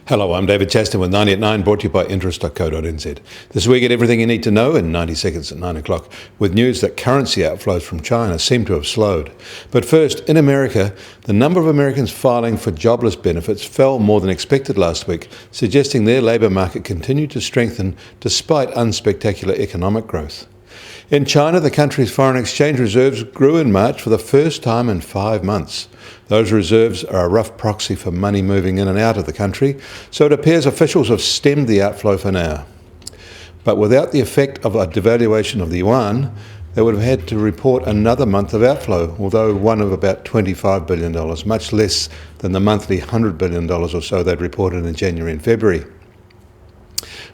Hello, I'm David Chaston with 90 at 9, brought to you by interest.co.nz. This week, get everything you need to know in 90 seconds at 9 o'clock, with news that currency outflows from China seem to have slowed. But first, in America, the number of Americans filing for jobless benefits fell more than expected last week, suggesting their labour market continued to strengthen despite unspectacular economic growth. In China, the country's foreign exchange reserves grew in March for the first time in 5 months. Those reserves are a rough proxy for money moving in and out of the country, so it appears officials have stemmed the outflow for now. But without the effect of a devaluation of the yuan, they would have had to report another month of outflow, although one of about $25 billion, much less than the monthly $100 billion or so they'd reported in January and February.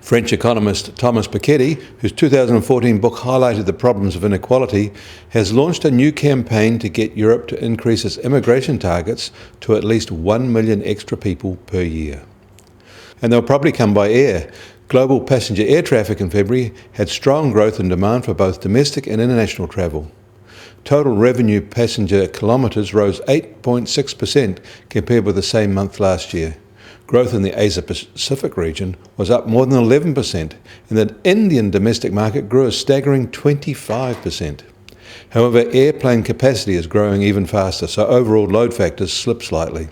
French economist Thomas Piketty, whose 2014 book highlighted the problems of inequality, has launched a new campaign to get Europe to increase its immigration targets to at least 1 million extra people per year. And they'll probably come by air. Global passenger air traffic in February had strong growth in demand for both domestic and international travel. Total revenue passenger kilometres rose 8.6% compared with the same month last year. Growth in the Asia-Pacific region was up more than 11%, and the Indian domestic market grew a staggering 25%. However, airplane capacity is growing even faster, so overall load factors slipped slightly.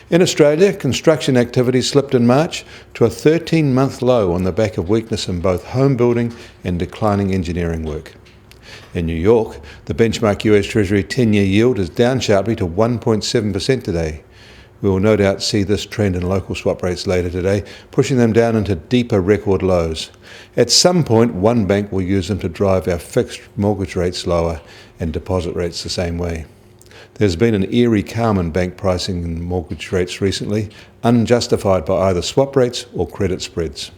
In Australia, construction activity slipped in March to a 13-month low on the back of weakness in both home building and declining engineering work. In New York, the benchmark US Treasury 10-year yield is down sharply to 1.7% today. We will no doubt see this trend in local swap rates later today, pushing them down into deeper record lows. At some point, one bank will use them to drive our fixed mortgage rates lower and deposit rates the same way. There's been an eerie calm in bank pricing and mortgage rates recently, unjustified by either swap rates or credit spreads.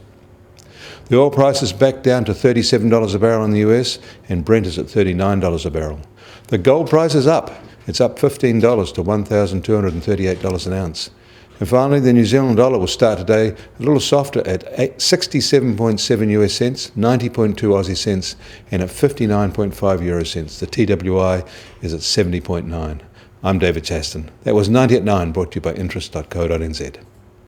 The oil price is back down to $37 a barrel in the US, and Brent is at $39 a barrel. The gold price is up. It's up $15 to $1,238 an ounce. And finally, the New Zealand dollar will start today a little softer at 67.7 US cents, 90.2 Aussie cents, and at 59.5 euro cents. The TWI is at 70.9. I'm David Chaston. That was 90 at 9, brought to you by interest.co.nz.